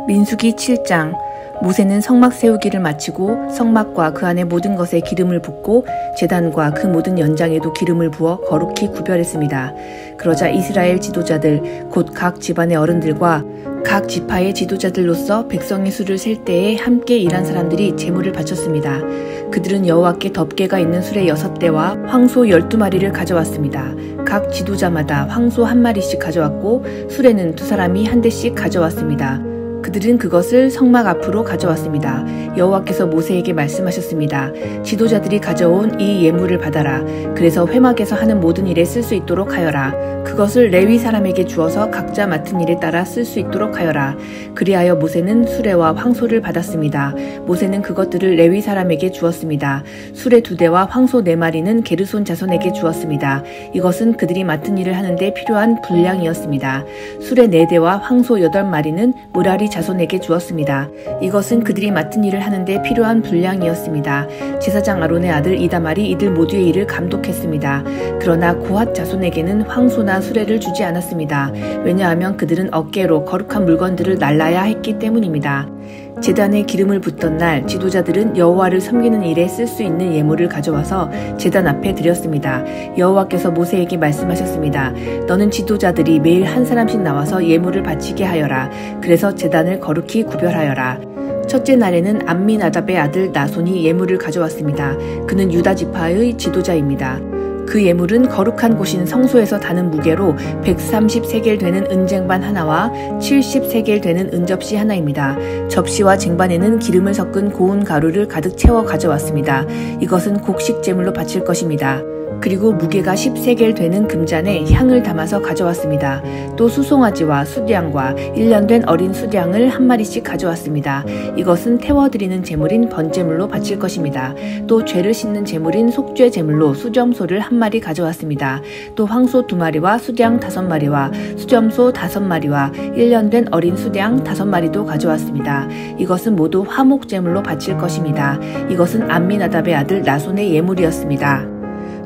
민수기 7장. 모세는 성막 세우기를 마치고 성막과 그 안의 모든 것에 기름을 붓고 제단과 그 모든 연장에도 기름을 부어 거룩히 구별했습니다. 그러자 이스라엘 지도자들 곧 각 집안의 어른들과 각 지파의 지도자들로서 백성의 수를 셀 때에 함께 일한 사람들이 제물을 바쳤습니다. 그들은 여호와께 덮개가 있는 수레 6대와 황소 12마리를 가져왔습니다. 각 지도자마다 황소 1마리씩 가져왔고 수레는 2사람이 1대씩 가져왔습니다. 그들은 그것을 성막 앞으로 가져왔습니다. 여호와께서 모세에게 말씀하셨습니다. 지도자들이 가져온 이 예물을 받아라. 그래서 회막에서 하는 모든 일에 쓸 수 있도록 하여라. 그것을 레위 사람에게 주어서 각자 맡은 일에 따라 쓸 수 있도록 하여라. 그리하여 모세는 수레와 황소를 받았습니다. 모세는 그것들을 레위 사람에게 주었습니다. 수레 2대와 황소 4마리는 게르손 자손에게 주었습니다. 이것은 그들이 맡은 일을 하는데 필요한 분량이었습니다. 수레 4대와 황소 8마리는 무라리 자손에게 주었습니다. 이것은 그들이 맡은 일을 하는데 필요한 분량이었습니다. 제사장 아론의 아들 이다말이 이들 모두의 일을 감독했습니다. 그러나 고핫 자손에게는 황소나 수레를 주지 않았습니다. 왜냐하면 그들은 어깨로 거룩한 물건들을 날라야 했기 때문입니다. 제단에 기름을 붓던 날 지도자들은 여호와를 섬기는 일에 쓸 수 있는 예물을 가져와서 제단 앞에 드렸습니다. 여호와께서 모세에게 말씀하셨습니다. 너는 지도자들이 매일 한 사람씩 나와서 예물을 바치게 하여라. 그래서 제단을 거룩히 구별하여라. 첫째 날에는 암미나답의 아들 나손이 예물을 가져왔습니다. 그는 유다 지파의 지도자입니다. 그 예물은 거룩한 곳인 성소에서 다는 무게로 130세겔 되는 은쟁반 하나와 70세겔 되는 은접시 하나입니다. 접시와 쟁반에는 기름을 섞은 고운 가루를 가득 채워 가져왔습니다. 이것은 곡식 제물로 바칠 것입니다. 그리고 무게가 10세겔 되는 금잔에 향을 담아서 가져왔습니다. 또 수송아지와 수량과 1년 된 어린 수량을 1마리씩 가져왔습니다. 이것은 태워드리는 제물인 번제물로 바칠 것입니다. 또 죄를 씻는 제물인 속죄 제물로 수점소를 1마리 가져왔습니다. 또 황소 2마리와 수량 5마리와 수점소 5마리와 1년 된 어린 수량 5마리도 가져왔습니다. 이것은 모두 화목 제물로 바칠 것입니다. 이것은 암미나답의 아들 나손의 예물이었습니다.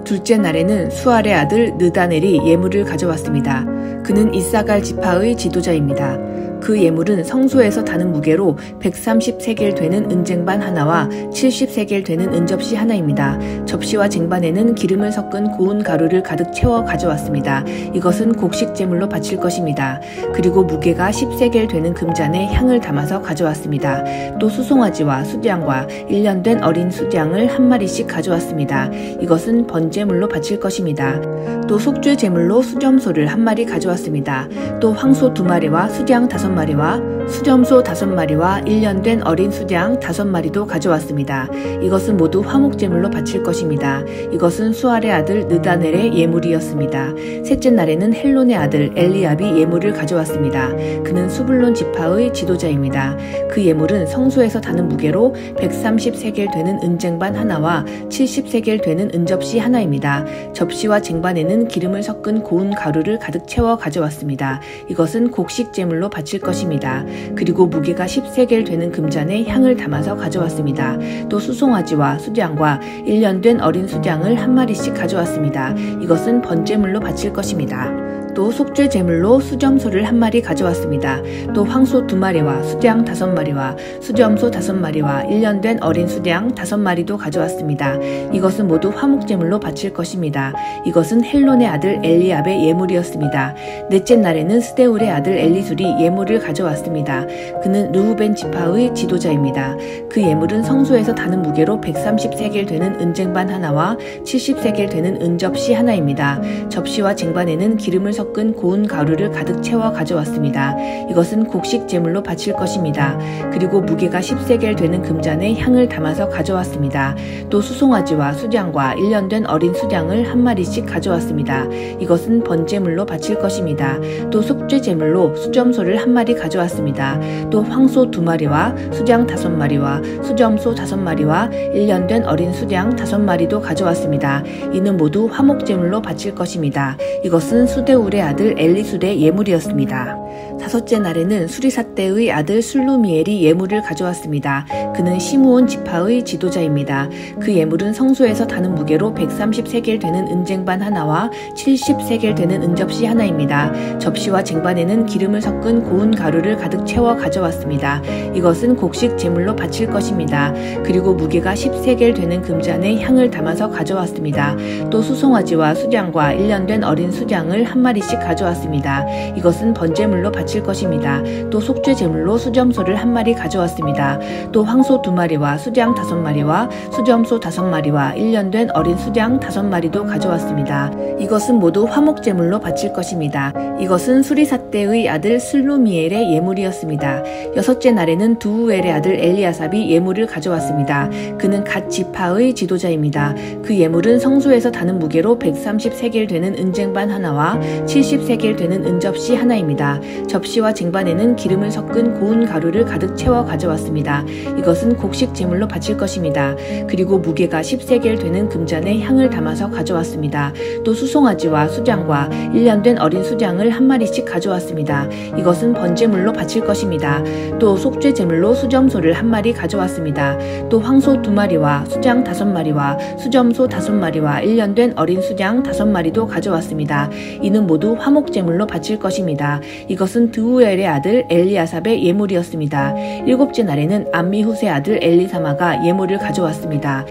둘째 날에는 수알의 아들 느다넬이 예물을 가져왔습니다. 그는 이사갈 지파의 지도자입니다. 그 예물은 성소에서 다는 무게로 130세겔 되는 은쟁반 하나와 70세겔 되는 은접시 하나입니다. 접시와 쟁반에는 기름을 섞은 고운 가루를 가득 채워 가져왔습니다. 이것은 곡식 제물로 바칠 것입니다. 그리고 무게가 10세겔 되는 금잔에 향을 담아서 가져왔습니다. 또 수송아지와 수량과 1년 된 어린 수량을 1마리씩 가져왔습니다. 이것은 번제물로 바칠 것입니다. 또 속죄 제물로 수점소를 1마리 가져왔습니다. 또 황소 2마리와 수량 5마리와 수점소 5마리와 1년 된 어린 수량 5마리도 가져왔습니다. 이것은 모두 화목제물로 바칠 것입니다. 이것은 수알의 아들 느다넬의 예물이었습니다. 셋째 날에는 헬론의 아들 엘리압이 예물을 가져왔습니다. 그는 수불론 지파의 지도자입니다. 그 예물은 성소에서 다는 무게로 130세겔 되는 은쟁반 하나와 70세겔 되는 은접시 하나입니다. 접시와 쟁반에는 기름을 섞은 고운 가루를 가득 채워 가져왔습니다. 이것은 곡식 제물로 바칠 것입니다. 그리고 무게가 10세겔 되는 금잔에 향을 담아서 가져왔습니다. 또 수송아지와 수량과 1년 된 어린 수량을 1마리씩 가져왔습니다. 이것은 번제물로 바칠 것입니다. 또 속죄 제물로 수점소를 1마리 가져왔습니다. 또 황소 2마리와 수량 5마리와 수점소 5마리와 1년 된 어린 수량 5마리도 가져왔습니다. 이것은 모두 화목제물로 바칠 것입니다. 이것은 헬론의 아들 엘리압의 예물이었습니다. 넷째 날에는 스데울의 아들 엘리술이 예물을 가져왔습니다. 그는 르후벤 지파의 지도자입니다. 그 예물은 성소에서 다는 무게로 130세겔 되는 은쟁반 하나와 70세겔 되는 은접시 하나입니다. 접시와 쟁반에는 기름을 섞은 고운 가루를 가득 채워 가져왔습니다. 이것은 곡식 제물로 바칠 것입니다. 그리고 무게가 10세겔 되는 금잔에 향을 담아서 가져왔습니다. 또 수송아지와 수량과 1년 된 어린 수량을 1마리씩 가져왔습니다. 이것은 번제물로 바칠 것입니다. 또 속죄 제물로 수점소를 1마리 가져왔습니다. 또 황소 2마리와 수량 5마리와 수점소 5마리와 1년 된 어린 수량 5마리도 가져왔습니다. 이는 모두 화목제물로 바칠 것입니다. 이것은 수데울 부다술의 아들 엘리술의 예물이었습니다. 다섯째 날에는 수리삿대의 아들 술루미엘이 예물을 가져왔습니다. 그는 시므온 지파의 지도자입니다. 그 예물은 성소에서 다는 무게로 130세겔 되는 은쟁반 하나와 70세겔 되는 은접시 하나입니다. 접시와 쟁반에는 기름을 섞은 고운 가루를 가득 채워 가져왔습니다. 이것은 곡식 제물로 바칠 것입니다. 그리고 무게가 10세겔 되는 금잔에 향을 담아서 가져왔습니다. 또 수송아지와 수장과 1년 된 어린 수장을 한 마리씩 가져왔습니다. 이것은 번제물로 바칠 것입니다. 또 속죄 제물로 수점소를 한 마리 가져왔습니다. 또 황소 2마리와 수장 5마리와 수점소 5마리와 1년 된 어린 수장 5마리도 가져왔습니다. 이것은 모두 화목 제물로 바칠 것입니다. 이것은 수리삿대의 아들 슬루미엘의 예물이었습니다. 여섯째 날에는 두우엘의 아들 엘리아삽이 예물을 가져왔습니다. 그는 갓 지파의 지도자입니다. 그 예물은 성소에서 다는 무게로 130세겔 되는 은쟁반 하나와 70세겔 되는 은접시 하나입니다. 접시와 쟁반에는 기름을 섞은 고운 가루를 가득 채워 가져왔습니다. 이것은 곡식 제물로 바칠 것입니다. 그리고 무게가 10세겔 되는 금잔에 향을 담아서 가져왔습니다. 또 수송아지와 수장과 1년 된 어린 수장을 한 마리씩 가져왔습니다. 이것은 번제물로 바칠 것입니다. 또 속죄 제물로 수점소를 한 마리 가져왔습니다. 또 황소 2마리와 수장 5마리와 수점소 5마리와 1년 된 어린 수장 5마리도 가져왔습니다. 이는 모두 화목 제물로 바칠 것입니다. 이것은 드우엘의 아들 엘리아삽의 예물이었습니다. 일곱째 날에는 암미후스의 아들 엘리사마가 예물을 가져왔습니다.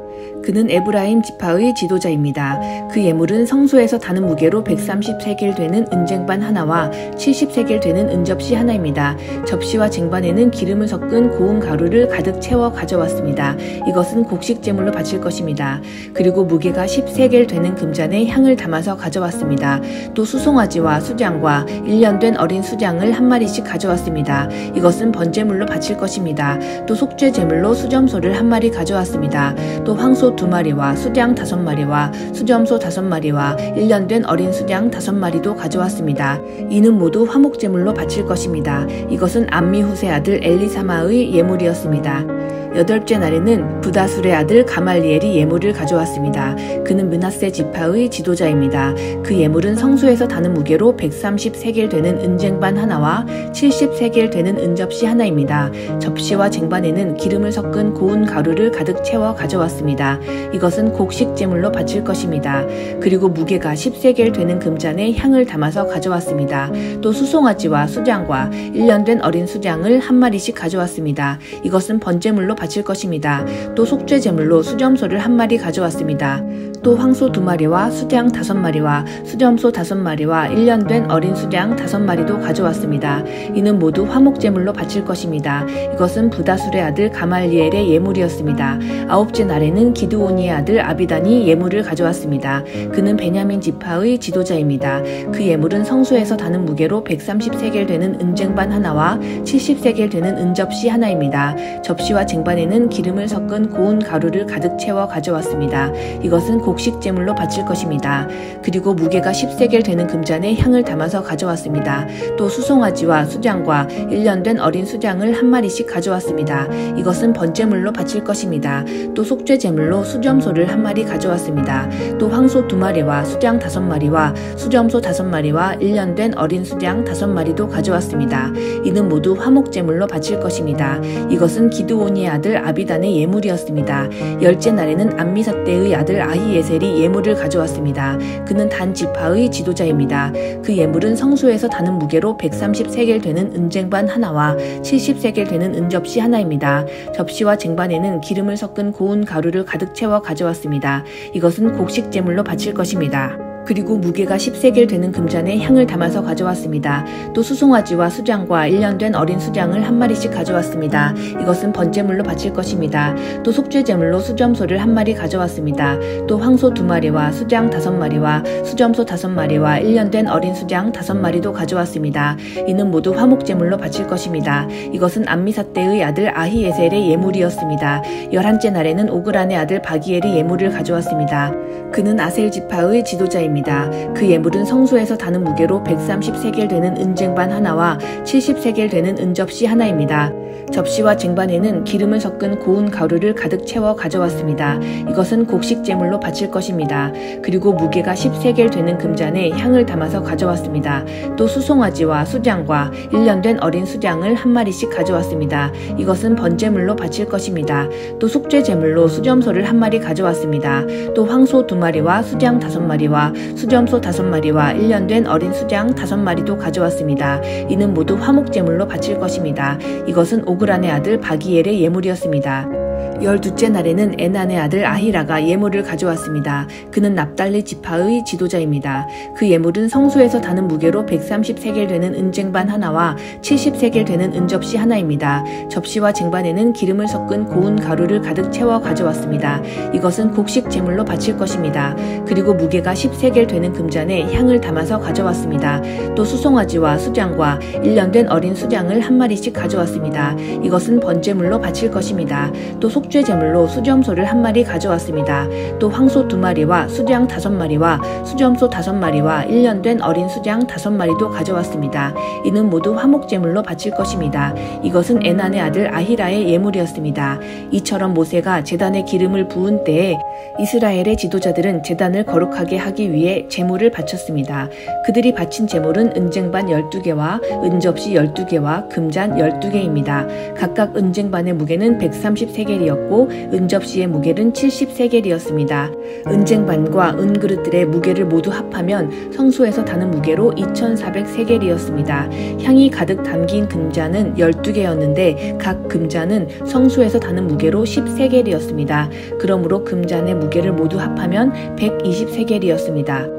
그는 에브라임 지파의 지도자입니다. 그 예물은 성소에서 다는 무게로 130세겔 되는 은쟁반 하나와 70세겔 되는 은접시 하나입니다. 접시와 쟁반에는 기름을 섞은 고운 가루를 가득 채워 가져왔습니다. 이것은 곡식 제물로 바칠 것입니다. 그리고 무게가 10세겔 되는 금잔에 향을 담아서 가져왔습니다. 또 수송아지와 수장과 1년 된 어린 수장을 한 마리씩 가져왔습니다. 이것은 번제물로 바칠 것입니다. 또 속죄 제물로 수점소를 한 마리 가져왔습니다. 또 황소 2마리와 수장 5마리와 수점소 5마리와 1년 된 어린 수장 5마리도 가져왔습니다. 이는 모두 화목제물로 바칠 것입니다. 이것은 암미후스의 아들 엘리사마의 예물이었습니다. 여덟째 날에는 부다술의 아들 가말리엘이 예물을 가져왔습니다. 그는 므낫세 지파의 지도자입니다. 그 예물은 성소에서 다는 무게로 130세겔 되는 은쟁반 하나와 70세겔 되는 은접시 하나입니다. 접시와 쟁반에는 기름을 섞은 고운 가루를 가득 채워 가져왔습니다. 이것은 곡식 제물로 바칠 것입니다. 그리고 무게가 10세겔 되는 금잔에 향을 담아서 가져왔습니다. 또 수송아지와 수장과 1년 된 어린 수장을 한 마리씩 가져왔습니다. 이것은 번제물로 바칠 것입니다. 또 속죄 제물로 수점소를 한 마리 가져왔습니다. 또 황소 2마리와 수장 5마리와 수점소 5마리와 1년 된 어린 수장 5마리도 가져왔습니다. 이는 모두 화목제물로 바칠 것입니다. 이것은 부다술의 아들 가말리엘의 예물이었습니다. 아홉째 날에는 기드오니의 아들 아비단이 예물을 가져왔습니다. 그는 베냐민 지파의 지도자입니다. 그 예물은 성소에서 다는 무게로 130세겔 되는 은쟁반 하나와 70세겔 되는 은접시 하나입니다. 접시와 쟁반에는 기름을 섞은 고운 가루를 가득 채워 가져왔습니다. 이것은 곡식 제물로 바칠 것입니다. 그리고 무게가 10세겔 되는 금잔에 향을 담아서 가져왔습니다. 또 수송아지와 수장과 1년 된 어린 수장을 한 마리씩 가져왔습니다. 이것은 번제물로 바칠 것입니다. 또 속죄 제물로 수점소를 한 마리 가져왔습니다. 또 황소 2마리와 수장 5마리와 수점소 5마리와 1년 된 어린 수장 5마리도 가져왔습니다. 이는 모두 화목 제물로 바칠 것입니다. 이것은 기드오니의 아들 아비단의 예물이었습니다. 열째 날에는 암미삿대의 아들 아히에셀이 예물을 가져왔습니다. 그는 단 지파의 지도자입니다. 그 예물은 성소에서 다는 무게로 130세겔 되는 은쟁반 하나와 70세겔 되는 은접시 하나입니다. 접시와 쟁반에는 기름을 섞은 고운 가루를 가득 채워 가져왔습니다. 이것은 곡식 제물로 바칠 것입니다. 그리고 무게가 10세겔 되는 금잔에 향을 담아서 가져왔습니다. 또 수송아지와 수장과 1년 된 어린 수장을 한 마리씩 가져왔습니다. 이것은 번제물로 바칠 것입니다. 또 속죄 제물로 수점소를 한 마리 가져왔습니다. 또 황소 2마리와 수장 5마리와 수점소 5마리와 1년 된 어린 수장 5마리도 가져왔습니다. 이는 모두 화목 제물로 바칠 것입니다. 이것은 암미삿대의 아들 아히에셀의 예물이었습니다. 11째 날에는 오그란의 아들 바기엘이 예물을 가져왔습니다. 그는 아셀 지파의 지도자입니다. 예물입니다. 그 예물은 성소에서 다는 무게로 130세겔 되는 은쟁반 하나와 70세겔 되는 은접시 하나입니다. 접시와 쟁반에는 기름을 섞은 고운 가루를 가득 채워 가져왔습니다. 이것은 곡식 제물로 바칠 것입니다. 그리고 무게가 10세겔 되는 금잔에 향을 담아서 가져왔습니다. 또 수송아지와 수장과 1년 된 어린 수장을 한 마리씩 가져왔습니다. 이것은 번제물로 바칠 것입니다. 또 속죄 제물로 수점소를 한 마리 가져왔습니다. 또 황소 2마리와 수장 5마리와 수점소 5마리와 1년 된 어린 수장 5마리도 가져왔습니다. 이는 모두 화목 제물로 바칠 것입니다. 이것은 오그란의 아들 바기엘의 예물이었습니다. 12째 날에는 에난의 아들 아히라가 예물을 가져왔습니다. 그는 납달리 지파의 지도자입니다. 그 예물은 성소에서 다는 무게로 130세겔 되는 은쟁반 하나와 70세겔 되는 은접시 하나입니다. 접시와 쟁반에는 기름을 섞은 고운 가루를 가득 채워 가져왔습니다. 이것은 곡식 제물로 바칠 것입니다. 그리고 무게가 10세겔 되는 금잔에 향을 담아서 가져왔습니다. 또 수송아지와 수장과 1년 된 어린 수장을 한 마리씩 가져왔습니다. 이것은 번제물로 바칠 것입니다. 또 속죄 제물로 수점소를 한 마리 가져왔습니다. 또 황소 2마리와 수장 5마리와 수점소 5마리와 1년 된 어린 수장 5마리도 가져왔습니다. 이는 모두 화목 제물로 바칠 것입니다. 이것은 에난의 아들 아히라의 예물이었습니다. 이처럼 모세가 제단에 기름을 부은 때에 이스라엘의 지도자들은 제단을 거룩하게 하기 위해 제물을 바쳤습니다. 그들이 바친 제물은 은쟁반 12개와 은접시 12개와 금잔 12개입니다. 각각 은쟁반의 무게는 130세겔이었고 은접시의 무게는 70세겔이었습니다. 은쟁반과 은그릇들의 무게를 모두 합하면 성소에서 다는 무게로 2400세겔이었습니다. 향이 가득 담긴 금잔은 12개였는데 각 금잔은 성소에서 다는 무게로 10세겔이었습니다. 그러므로 금잔의 무게를 모두 합하면 120세겔이었습니다.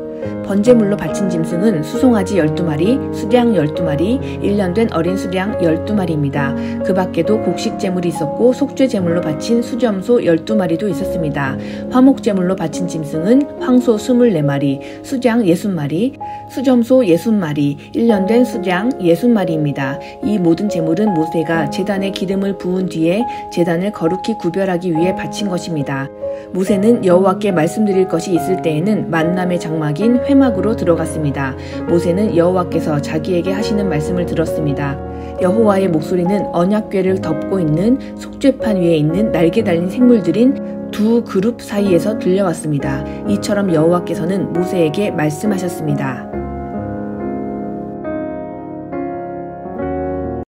번제물로 바친 짐승은 수송아지 12마리, 수장 12마리, 1년 된 어린 수장 12마리입니다. 그 밖에도 곡식 제물이 있었고 속죄 제물로 바친 수점소 12마리도 있었습니다. 화목 제물로 바친 짐승은 황소 24마리, 수장 60마리, 수점소 60마리, 1년 된 수장 60마리입니다. 이 모든 제물은 모세가 제단에 기름을 부은 뒤에 제단을 거룩히 구별하기 위해 바친 것입니다. 모세는 여호와께 말씀드릴 것이 있을 때에는 만남의 장막인 회막으로 들어갔습니다. 모세는 여호와께서 자기에게 하시는 말씀을 들었습니다. 여호와의 목소리는 언약궤를 덮고 있는 속죄판 위에 있는 날개 달린 생물들인 두 그룹 사이에서 들려왔습니다. 이처럼 여호와께서는 모세에게 말씀하셨습니다.